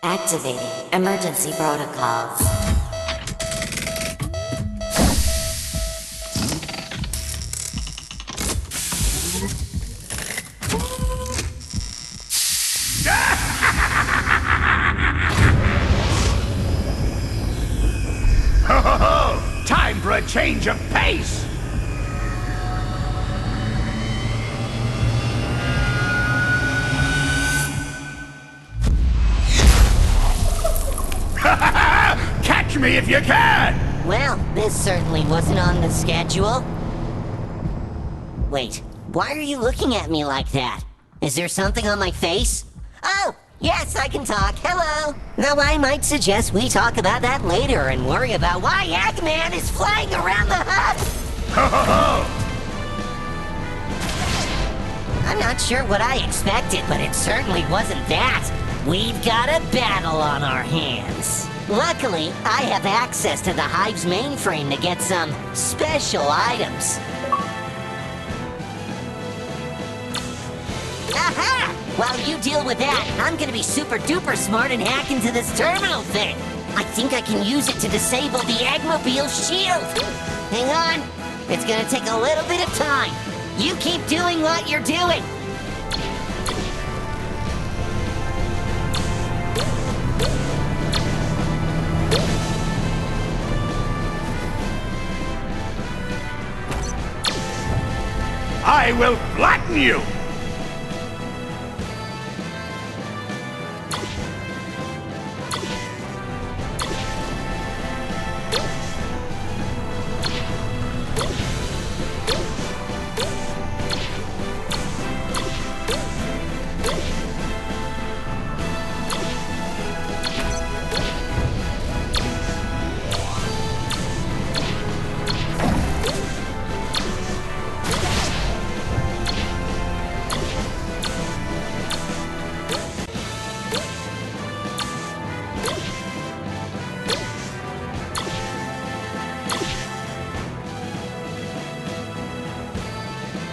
Activating emergency protocols. Ho ho ho! Time for a change of pace! Catch me if you can! Well, this certainly wasn't on the schedule. Wait, why are you looking at me like that? Is there something on my face? Oh, yes, I can talk. Hello. Though I might suggest we talk about that later and worry about why Eggman is flying around the hub. Ho ho ho! I'm not sure what I expected, but it certainly wasn't that. We've got a battle on our hands. Luckily, I have access to the Hive's mainframe to get some special items. Aha! While you deal with that, I'm gonna be super duper smart and hack into this terminal thing. I think I can use it to disable the Eggmobile's shield. Hang on. It's gonna take a little bit of time. You keep doing what you're doing. I will flatten you!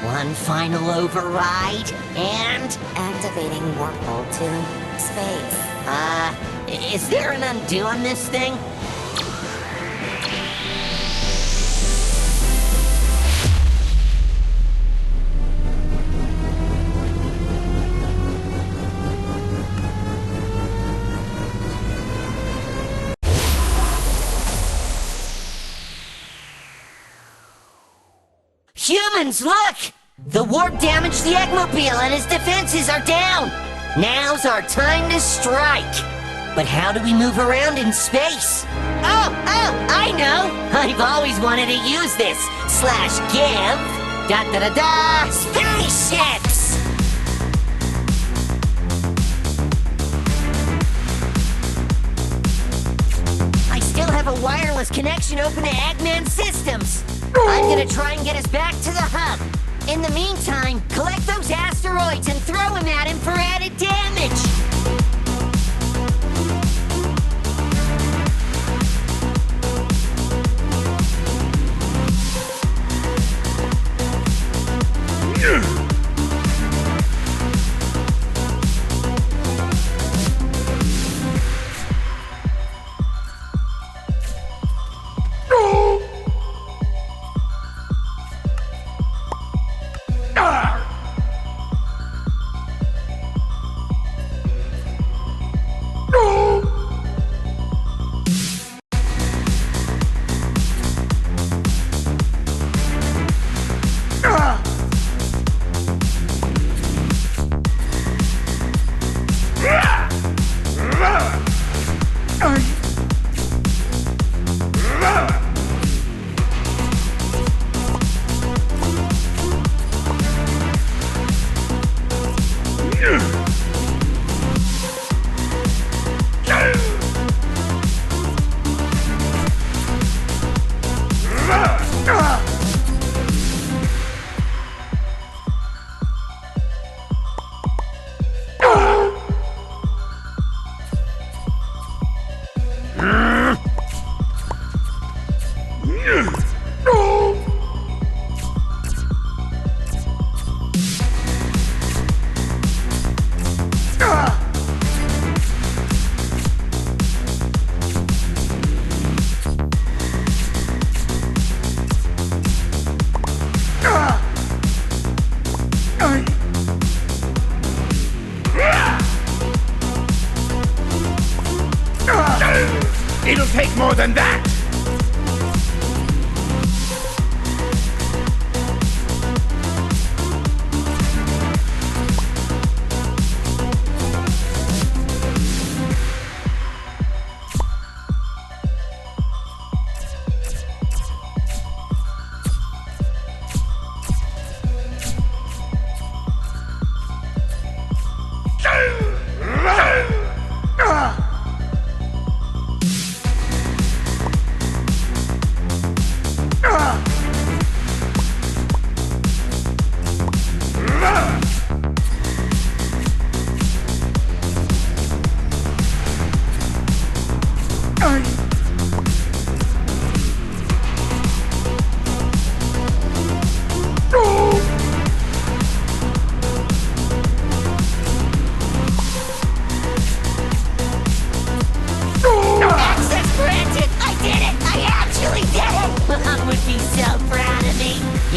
One final override, and... Activating warp hole to space. Is there an undo on this thing? Humans, look! The warp damaged the Eggmobile and his defenses are down! Now's our time to strike! But how do we move around in space? Oh, I know! I've always wanted to use this! /give... da-da-da-da... spaceships! I still have a wireless connection open to Eggman's systems! I'm gonna try and get us back to the hub. In the meantime, collect those asteroids and throw them at him for added damage!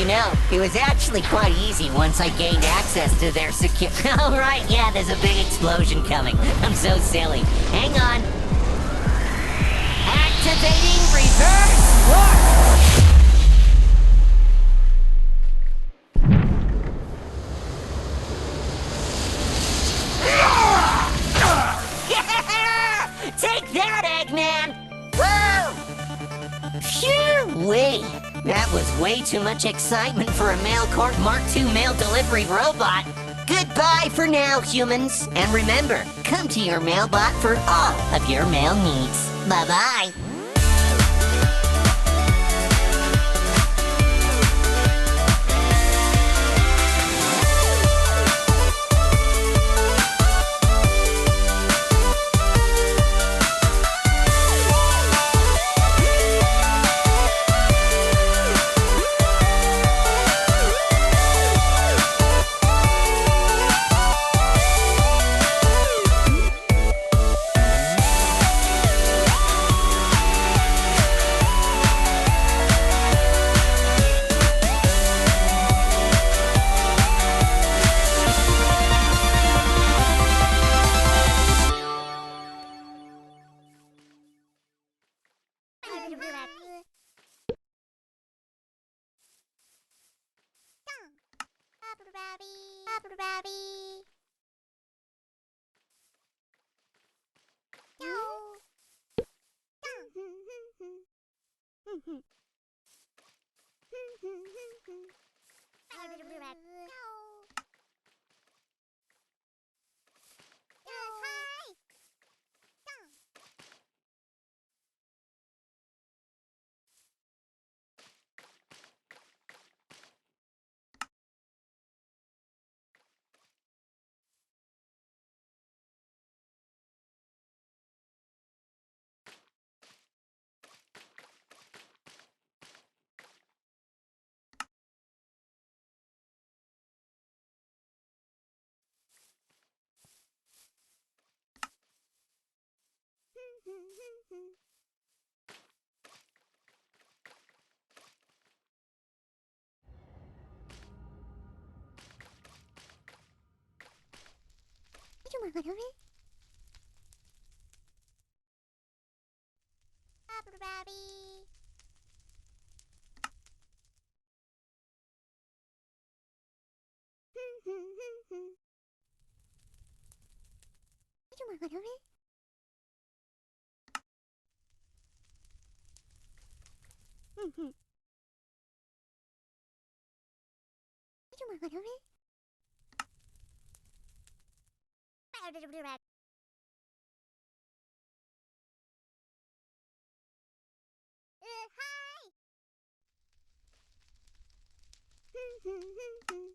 You know, it was actually quite easy once I gained access to their secure. Oh, right, yeah, there's a big explosion coming. I'm so silly. Hang on. Activating reverse warp! Take that, Eggman! Woo! Phew-wee! That was way too much excitement for a mail court Mark II mail delivery robot. Goodbye for now, humans. And remember, come to your mailbot for all of your mail needs. Bye-bye. Hi!